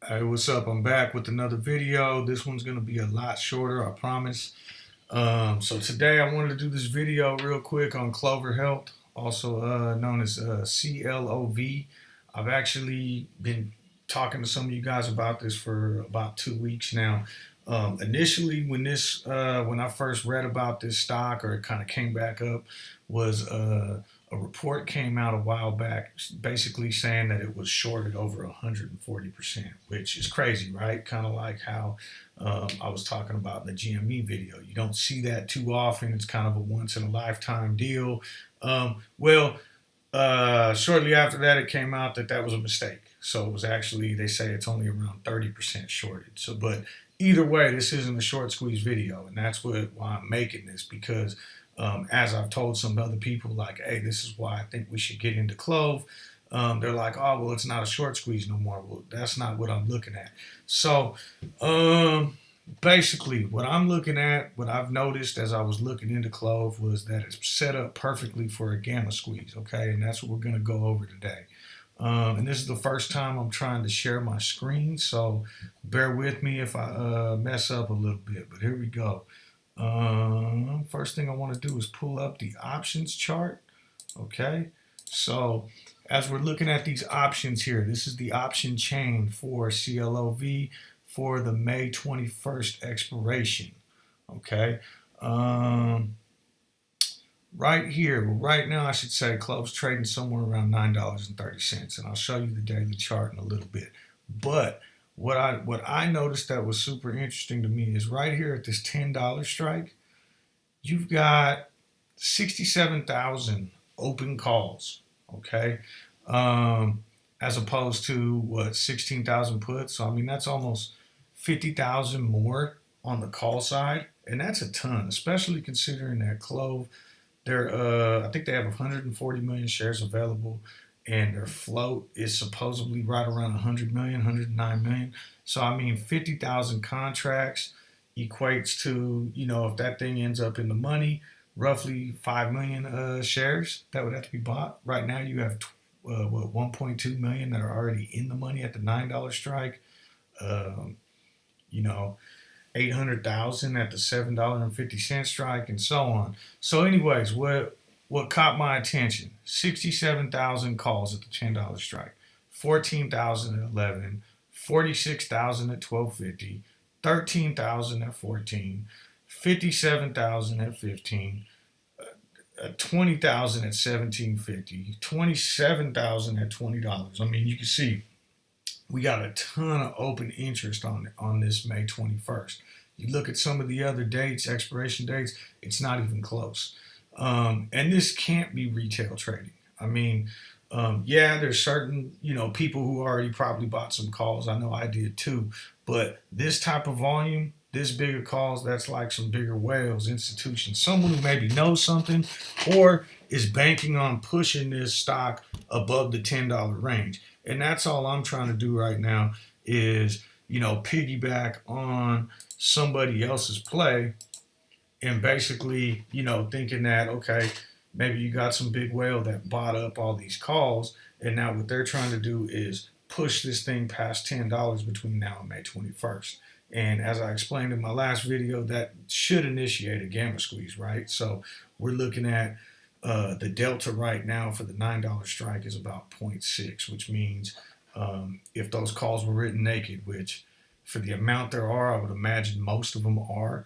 Hey, what's up? I'm back with another video. This one's gonna be a lot shorter, I promise. So today I wanted to do this video real quick on Clover Health, also known as CLOV. I've actually been talking to some of you guys about this for about 2 weeks now. Initially, when I first read about this stock, or it kind of came back up, was a report came out a while back, basically saying that it was shorted over 140%, which is crazy, right? Kind of like how I was talking about in the GME video. You don't see that too often. It's kind of a once in a lifetime deal. Shortly after that, it came out that that was a mistake. So it was actually, they say it's only around 30% shorted. So, but either way, this isn't a short squeeze video, and that's why I'm making this, because as I've told some other people, like, hey, this is why I think we should get into Clove. They're like, oh, well, it's not a short squeeze no more. Well, that's not what I'm looking at. So, basically, what I'm looking at, what I've noticed as I was looking into Clove, was that it's set up perfectly for a gamma squeeze, okay? And that's what we're going to go over today. And this is the first time I'm trying to share my screen, so bear with me if I mess up a little bit, but here we go. First thing I want to do is pull up the options chart, okay? So as we're looking at these options here, this is the option chain for CLOV for the May 21st expiration, okay? Right here, well, right now I should say Clove's trading somewhere around $9.30, and I'll show you the daily chart in a little bit. But what I noticed that was super interesting to me is right here at this $10 strike, you've got 67,000 open calls, okay? As opposed to what, 16,000 puts. So I mean, that's almost 50,000 more on the call side, and that's a ton, especially considering that Clove, I think they have 140 million shares available, and their float is supposedly right around 100 million, 109 million. So I mean, 50,000 contracts equates to, if that thing ends up in the money, roughly 5 million shares that would have to be bought. Right now, you have 1.2 million that are already in the money at the $9 strike. Um, you know, 800,000 at the $7.50 strike, and so on. So, anyways, what caught my attention? 67,000 calls at the $10 strike, 14,000 at 11, 46,000 at 12.50, 13,000 at 14, 57,000 at 15, 20,000 at 17.50, 27,000 at $20. I mean, you can see we got a ton of open interest on this May 21st. You look at some of the other dates, expiration dates, it's not even close. And this can't be retail trading. I mean, yeah, there's certain, people who already probably bought some calls. I know I did too. But this type of volume, this bigger calls, that's like some bigger whales, institutions, someone who maybe knows something or is banking on pushing this stock above the $10 range. And that's all I'm trying to do right now is, piggyback on somebody else's play, and basically, thinking that, okay, maybe you got some big whale that bought up all these calls, and now what they're trying to do is push this thing past $10 between now and May 21st. And as I explained in my last video, that should initiate a gamma squeeze, right? So we're looking at the delta right now for the $9 strike is about 0.6, which means if those calls were written naked, which for the amount there are, I would imagine most of them are,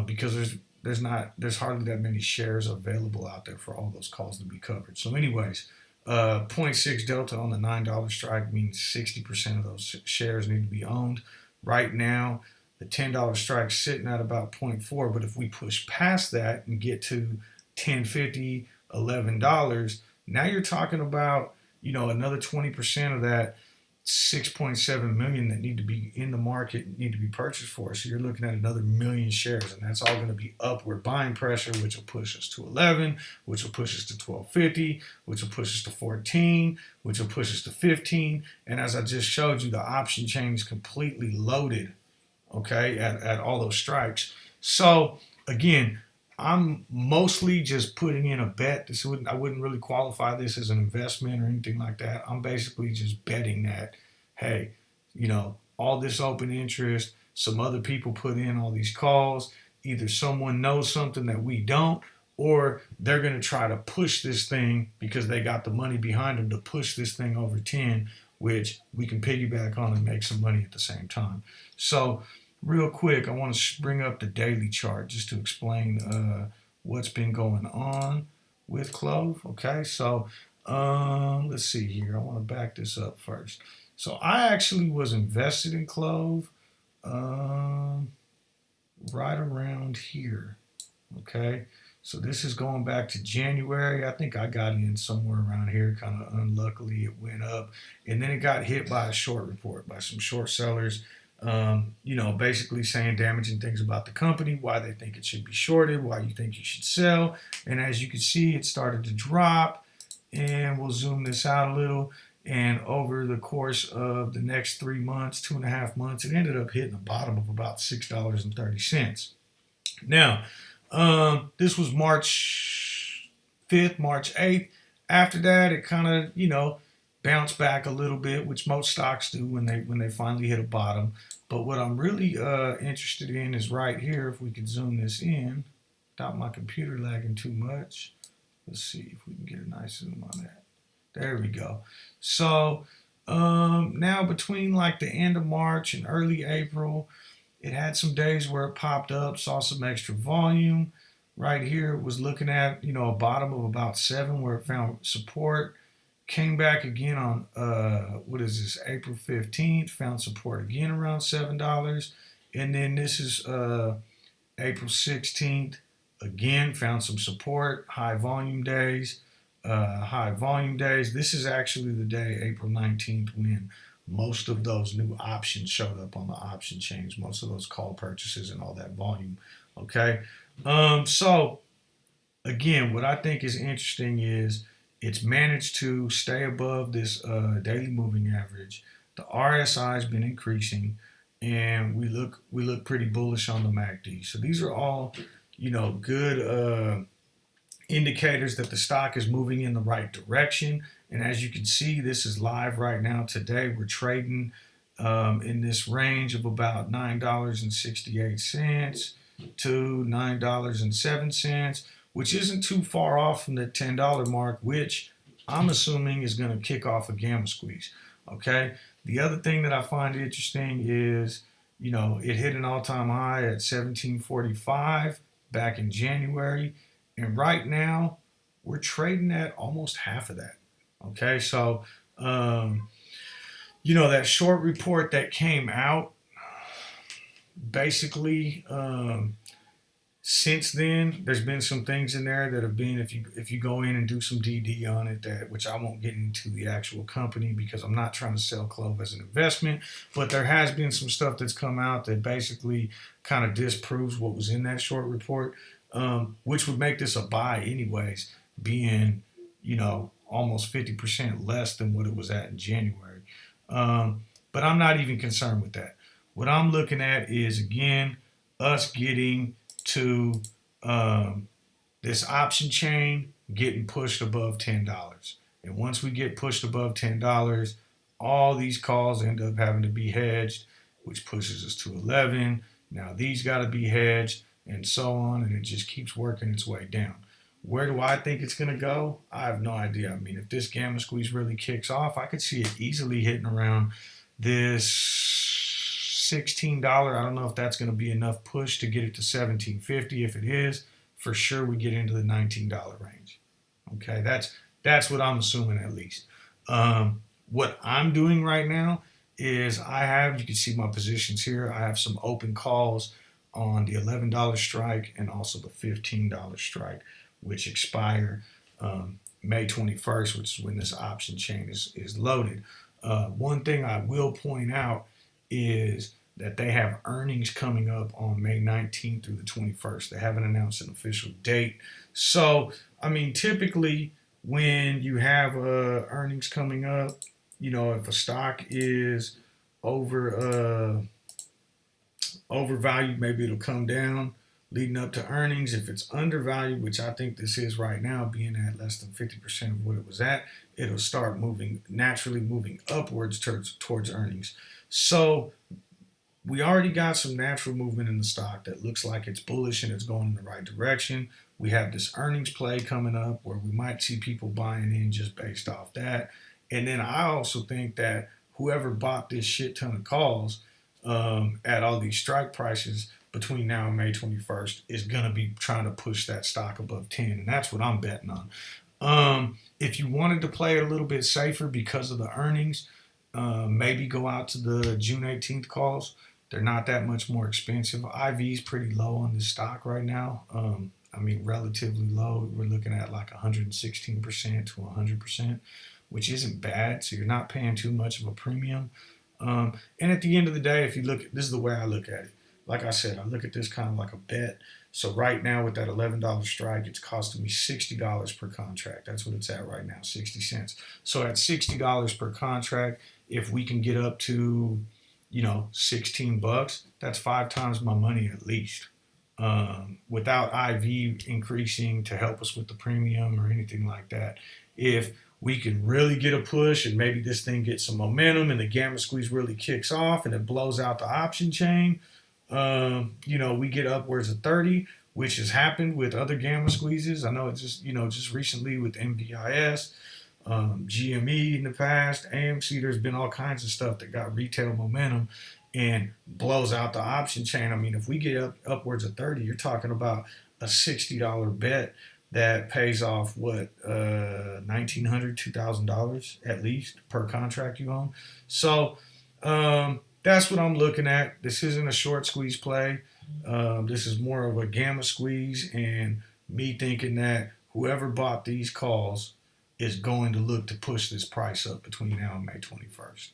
because there's hardly that many shares available out there for all those calls to be covered. So anyways, 0.6 delta on the $9 strike means 60% of those shares need to be owned. Right now, the $10 strike's sitting at about 0.4, but if we push past that and get to $10.50, $11, now you're talking about, another 20% of that 6.7 million that need to be in the market, need to be purchased for. So you're looking at another million shares, and that's all going to be upward buying pressure, which will push us to 11, which will push us to 12.50, which will push us to 14, which will push us to 15. And as I just showed you, the option chain is completely loaded, okay, at all those strikes. So again, I'm mostly just putting in a bet. I wouldn't really qualify this as an investment or anything like that. I'm basically just betting that, hey, all this open interest. Some other people put in all these calls. Either someone knows something that we don't, or they're going to try to push this thing because they got the money behind them to push this thing over 10, which we can piggyback on and make some money at the same time. So real quick, I want to bring up the daily chart just to explain what's been going on with Clove. Okay, so let's see here. I want to back this up first. So I actually was invested in Clove right around here. Okay, so this is going back to January. I think I got in somewhere around here. Kind of unluckily, it went up, and then it got hit by a short report by some short sellers. Basically saying damaging things about the company, why they think it should be shorted, why you think you should sell. And as you can see, it started to drop. And we'll zoom this out a little. And over the course of the next 3 months, 2.5 months, it ended up hitting the bottom of about $6.30. Now, this was March 5th, March 8th. After that, it kind of, bounced back a little bit, which most stocks do when they finally hit a bottom. But what I'm really interested in is right here. If we could zoom this in without my computer lagging too much. Let's see if we can get a nice zoom on that. There we go. So now between like the end of March and early April, it had some days where it popped up, saw some extra volume. Right here, it was looking at, a bottom of about 7 where it found support. Came back again on, April 15th, found support again around $7. And then this is April 16th, again, found some support, high volume days. This is actually the day, April 19th, when most of those new options showed up on the option chains, most of those call purchases and all that volume. Okay. So again, what I think is interesting is it's managed to stay above this daily moving average. The RSI has been increasing, and we look pretty bullish on the MACD. So these are all, good indicators that the stock is moving in the right direction. And as you can see, this is live right now today. We're trading in this range of about $9.68 to $9.07, which isn't too far off from the $10 mark, which I'm assuming is going to kick off a gamma squeeze. Okay. The other thing that I find interesting is, it hit an all-time high at 1745 back in January. And right now, we're trading at almost half of that. Okay, so, that short report that came out, basically, since then, there's been some things in there that have been, if you go in and do some DD on it, which I won't get into the actual company because I'm not trying to sell Clove as an investment, but there has been some stuff that's come out that basically kind of disproves what was in that short report. Which would make this a buy anyways, being, almost 50% less than what it was at in January. But I'm not even concerned with that. What I'm looking at is, again, us getting to this option chain getting pushed above $10. And once we get pushed above $10, all these calls end up having to be hedged, which pushes us to 11. Now these got to be hedged, and so on, and it just keeps working its way down. Where do I think it's going to go? I have no idea. I mean, if this gamma squeeze really kicks off, I could see it easily hitting around this $16. I don't know if that's going to be enough push to get it to $17.50. If it is, for sure we get into the $19 range. Okay, that's what I'm assuming at least. What I'm doing right now is you can see my positions here. I have some open calls on the $11 strike and also the $15 strike, which expire May 21st, which is when this option chain is loaded. One thing I will point out is that they have earnings coming up on May 19th through the 21st. They haven't announced an official date. So, I mean, typically when you have earnings coming up, if a stock is overvalued, maybe it'll come down. leading up to earnings. If it's undervalued, which I think this is right now, being at less than 50% of what it was at, it'll start naturally moving upwards towards earnings. So we already got some natural movement in the stock that looks like it's bullish and it's going in the right direction. We have this earnings play coming up where we might see people buying in just based off that. And then I also think that whoever bought this shit ton of calls at all these strike prices between now and May 21st is going to be trying to push that stock above 10. And that's what I'm betting on. If you wanted to play it a little bit safer because of the earnings, maybe go out to the June 18th calls. They're not that much more expensive. IV is pretty low on this stock right now. I mean, relatively low. We're looking at like 116% to 100%, which isn't bad. So you're not paying too much of a premium. And at the end of the day, if you look, this is the way I look at it. Like I said, I look at this kind of like a bet. So right now with that $11 strike, it's costing me $60 per contract. That's what it's at right now, 60 cents. So at $60 per contract, if we can get up to, 16 bucks, that's 5 times my money at least. Without IV increasing to help us with the premium or anything like that. If we can really get a push and maybe this thing gets some momentum and the gamma squeeze really kicks off and it blows out the option chain, we get upwards of 30, which has happened with other gamma squeezes. I know it's just recently with MVIS, GME in the past, AMC, there's been all kinds of stuff that got retail momentum and blows out the option chain. I mean, if we get upwards of 30, you're talking about a $60 bet that pays off $1,900, $2,000 at least per contract you own. So that's what I'm looking at. This isn't a short squeeze play. This is more of a gamma squeeze, and me thinking that whoever bought these calls is going to look to push this price up between now and May 21st.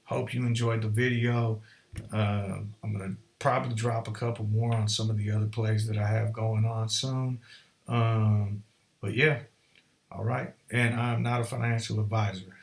Hope you enjoyed the video. I'm going to probably drop a couple more on some of the other plays that I have going on soon. But yeah, all right. And I'm not a financial advisor.